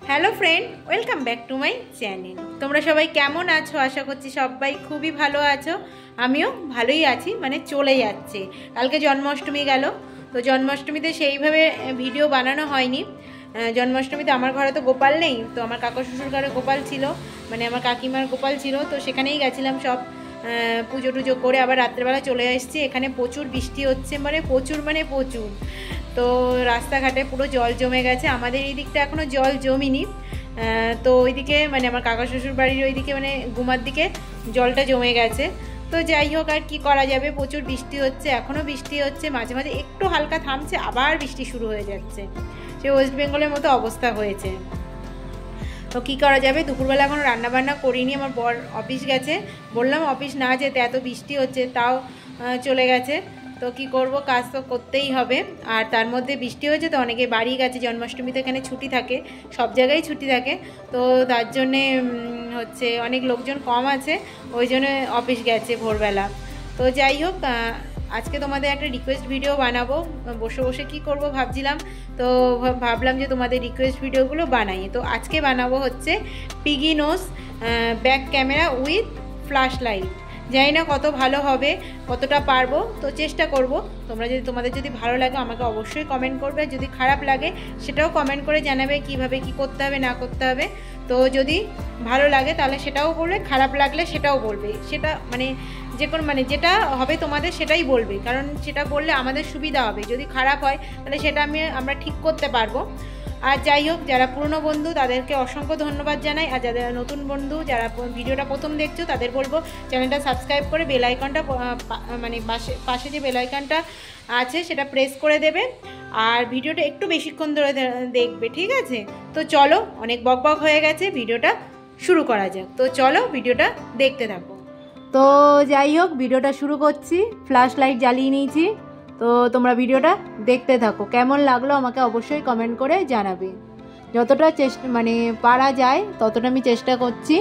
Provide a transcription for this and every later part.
Hello friend, welcome back to my channel. তোমরা সবাই কেমন আছো? আশা করছি সবাই খুবই ভালো আছো। আমিও ভালোই আছি, মানে চলে যাচ্ছে। কালকে জন্মাষ্টমী গেল, তো জন্মাষ্টমীতে সেইভাবে ভিডিও বানানো হয়নি। জন্মাষ্টমীতে আমার ঘরে তো গোপাল নেই, তো আমার কাকা শ্বশুর ঘরে গোপাল ছিল, মানে আমার কাকিমার গোপাল ছিল, তো সেখানেই গেছিলাম সব পুজো টুজো করে আবার রাত্রেবেলা চলে এসেছি। এখানে প্রচুর বৃষ্টি হচ্ছে, মানে প্রচুর। তো রাস্তাঘাটে পুরো জল জমে গেছে। আমাদের এই দিকটা এখনও জল জমিনি, তো ওইদিকে মানে আমার কাকা শ্বশুর বাড়ির ওইদিকে মানে গুমার দিকে জলটা জমে গেছে। তো যাই হোক, আর কি করা যাবে, প্রচুর বৃষ্টি হচ্ছে, এখনও বৃষ্টি হচ্ছে, মাঝে মাঝে একটু হালকা থামছে, আবার বৃষ্টি শুরু হয়ে যাচ্ছে। সে ওয়েস্ট বেঙ্গলের মতো অবস্থা হয়েছে। তো কী করা যাবে, দুপুরবেলা এখনও রান্নাবান্না করিনি, আমার বর অফিস গেছে। বললাম অফিস না যেতে, এত বৃষ্টি হচ্ছে, তাও চলে গেছে। তো কি করব, কাজ তো করতেই হবে। আর তার মধ্যে বৃষ্টি হয়েছে, তো অনেকে বাড়ি গেছে, জন্মাষ্টমীতে এখানে ছুটি থাকে, সব জায়গায় ছুটি থাকে, তো তার জন্যে হচ্ছে অনেক লোকজন কম আছে, ওই জন্য অফিস গেছে ভোরবেলা। তো যাই হোক, আজকে তোমাদের একটা রিকোয়েস্ট ভিডিও বানাবো। বসে বসে কি করব ভাবছিলাম, তো ভাবলাম যে তোমাদের রিকোয়েস্ট ভিডিওগুলো বানাই। তো আজকে বানাবো হচ্ছে piggy nose back camera with flash light. জানি না কত ভালো হবে, কতটা পারবো, তো চেষ্টা করব। তোমাদের যদি ভালো লাগে আমাকে অবশ্যই কমেন্ট করবে, যদি খারাপ লাগে সেটাও কমেন্ট করে জানাবে কিভাবে কি করতে হবে না করতে হবে। তো যদি ভালো লাগে তাহলে সেটাও বলবে, খারাপ লাগলে সেটাও বলবে। সেটা মানে যে কোনো মানে যেটা হবে তোমাদের সেটাই বলবে, কারণ সেটা বললে আমাদের সুবিধা হবে। যদি খারাপ হয় তাহলে সেটা আমরা ঠিক করতে পারবো। আর যাই হোক, যারা পুরনো বন্ধু তাদেরকে অসংখ্য ধন্যবাদ জানাই, আর যারা নতুন বন্ধু যারা ভিডিওটা প্রথম দেখছো তাদের বলবো চ্যানেলটা সাবস্ক্রাইব করে বেল আইকনটা মানে পাশে যে বেল আইকনটা আছে সেটা প্রেস করে দেবে, আর ভিডিওটা একটু বেশিক্ষণ ধরে দেখবে, ঠিক আছে? তো চলো, অনেক বকবক হয়ে গেছে, ভিডিওটা শুরু করা যাক। তো চলো ভিডিওটা দেখতে থাকো। তো যাই হোক, ভিডিওটা শুরু করছি। ফ্ল্যাশ লাইট জ্বালিয়ে নিয়েছি, তো তোমরা ভিডিওটা দেখতে থাকো। কেমন লাগলো আমাকে অবশ্যই কমেন্ট করে জানাবে। যতটা মানে পারা যায় ততটা আমি চেষ্টা করছি।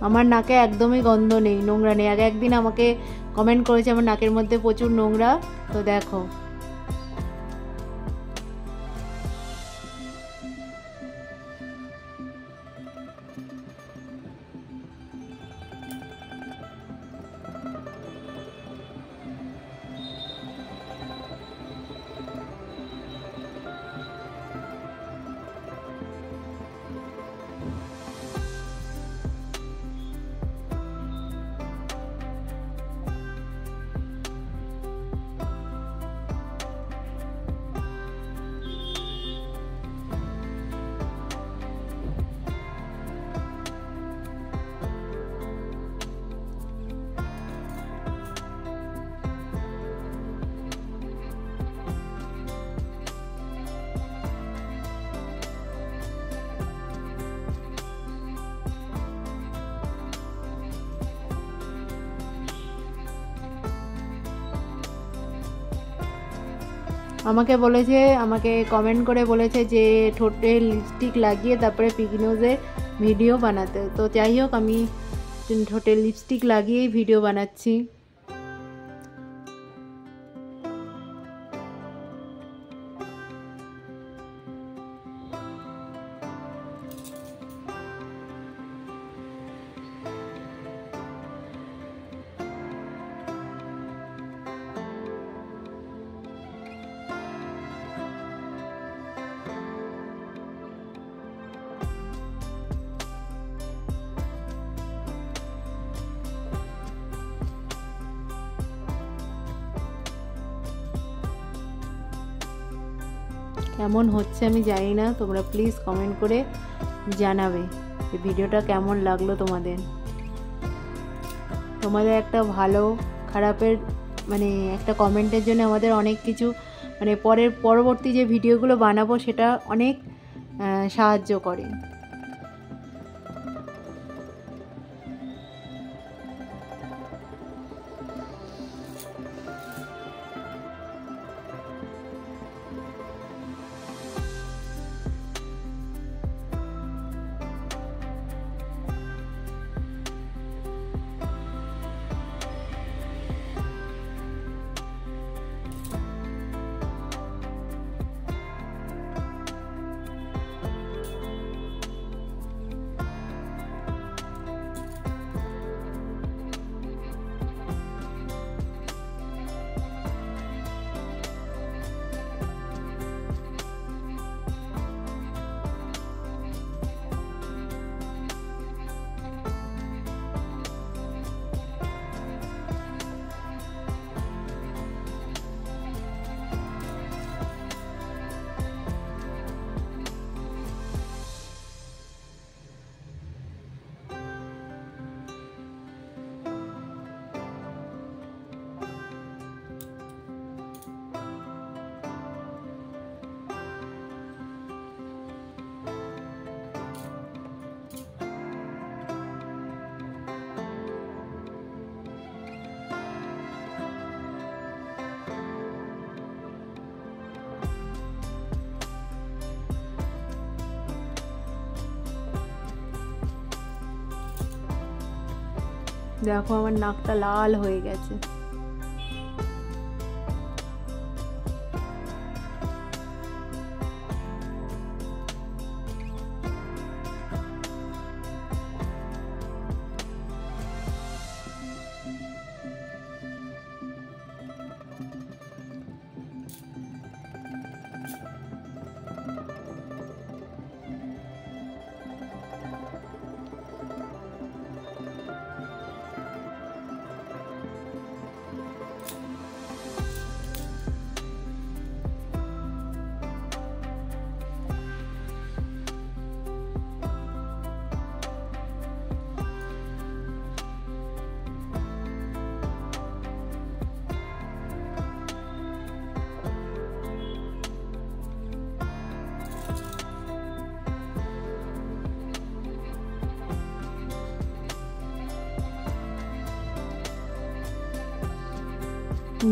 আমার নাকে একদমই গন্ধ নেই, নোংরা নেই। আগে একদিন আমাকে কমেন্ট করেছে আমার নাকের মধ্যে প্রচুর নোংরা, তো দেখো। আমাকে কমেন্ট করে বলেছে যে ঠোঁটে লিপস্টিক লাগিয়ে তারপরে পিগি নোজের ভিডিও বানাতে। তো যাই হোক, আমি ঠোঁটে লিপস্টিক লাগিয়েই ভিডিও বানাচ্ছি। কেমন হচ্ছে আমি জানি না, তোমরা প্লিজ কমেন্ট করে জানাবে যে ভিডিওটা কেমন লাগলো তোমাদের। তোমাদের একটা ভালো খারাপের মানে একটা কমেন্টের জন্য আমাদের অনেক কিছু মানে পরবর্তী যে ভিডিওগুলো বানাবো সেটা অনেক সাহায্য করে। দেখো আমার নাকটা লাল হয়ে গেছে।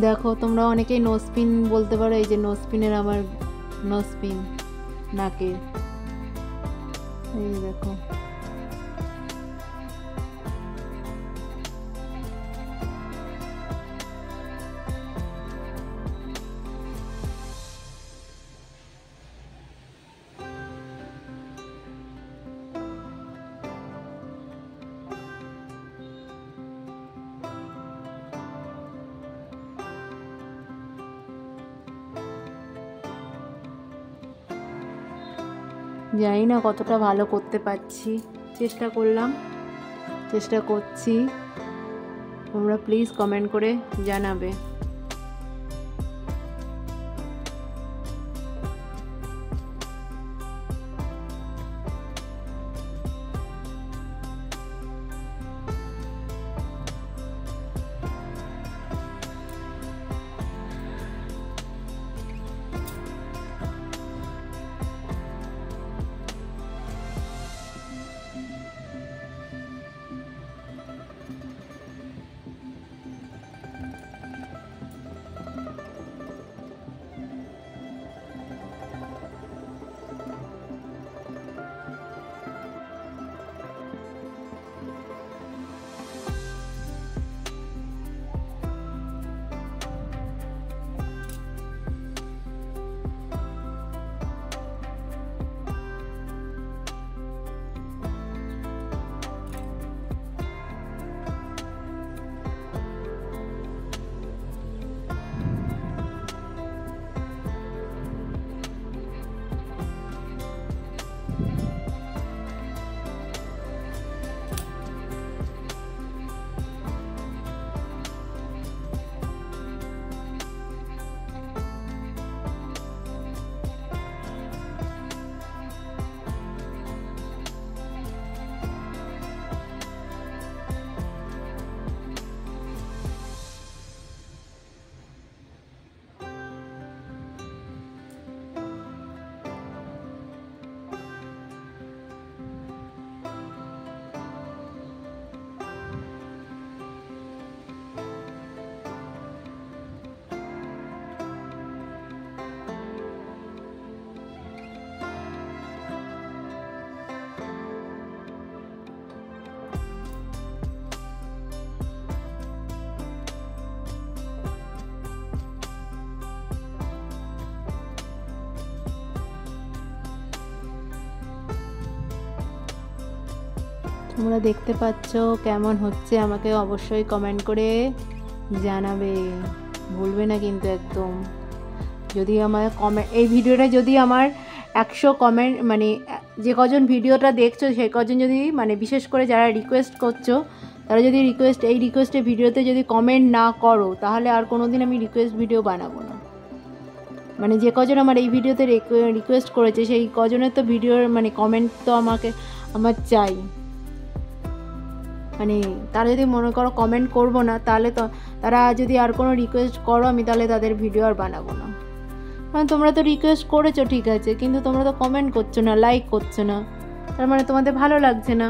দেখো তোমরা অনেকেই নোজপিন বলতে পারো, এই যে নোজপিনের আমার নোজপিন নাকের, এই দেখো। জানি না কতটা ভালো করতে পারছি, চেষ্টা করছি। তোমরা প্লিজ কমেন্ট করে জানাবে। তোমরা দেখতে পাচ্ছ কেমন হচ্ছে, আমাকে অবশ্যই কমেন্ট করে জানাবে, ভুলবে না কিন্তু একদম। যদি আমার এই ভিডিওটা যদি আমার 100 কমেন্ট, মানে যে কজন ভিডিওটা দেখছো সেই কজন যদি, মানে বিশেষ করে যারা রিকোয়েস্ট করছো তারা যদি এই রিকোয়েস্টের ভিডিওতে যদি কমেন্ট না করো, তাহলে আর কোনো দিন আমি রিকোয়েস্ট ভিডিও বানাবো না। মানে যে কজন আমার এই ভিডিওতে রিকোয়েস্ট করেছে সেই কজনের তো ভিডিওর মানে কমেন্ট তো আমার চাই। মানে তারা যদি মনে করো কমেন্ট করবো না, তাহলে তো তারা যদি আর কোনো রিকোয়েস্ট করো আমি তাহলে তাদের ভিডিও আর বানাবো না। কারণ তোমরা তো রিকোয়েস্ট করেছো ঠিক আছে, কিন্তু তোমরা তো কমেন্ট করছো না, লাইক করছো না, তার মানে তোমাদের ভালো লাগছে না।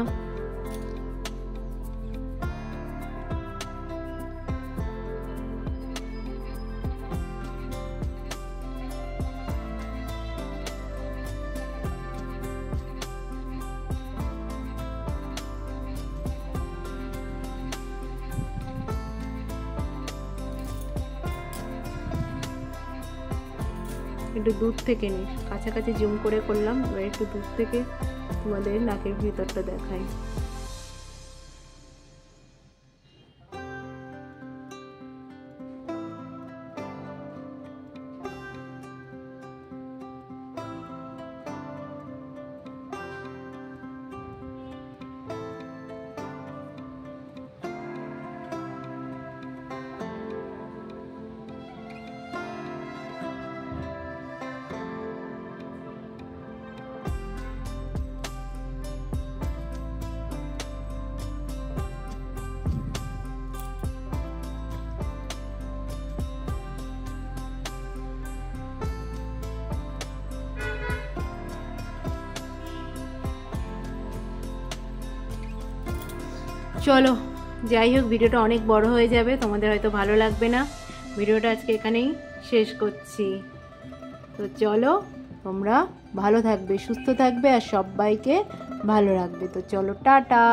একটু দূর থেকে নিই, কাছাকাছি জুম করে করলাম, এবার একটু দূর থেকে তোমাদের নাকের ভিতরটা দেখাই। চলো যাই হোক, ভিডিওটা অনেক বড় হয়ে যাবে, তোমাদের হয়তো ভালো লাগবে না। ভিডিওটা আজকে এখানেই শেষ করছি। তো চলো, তোমরা ভালো থাকবে, সুস্থ থাকবে আর সবাইকে ভালো রাখবে। তো চলো, টাটা।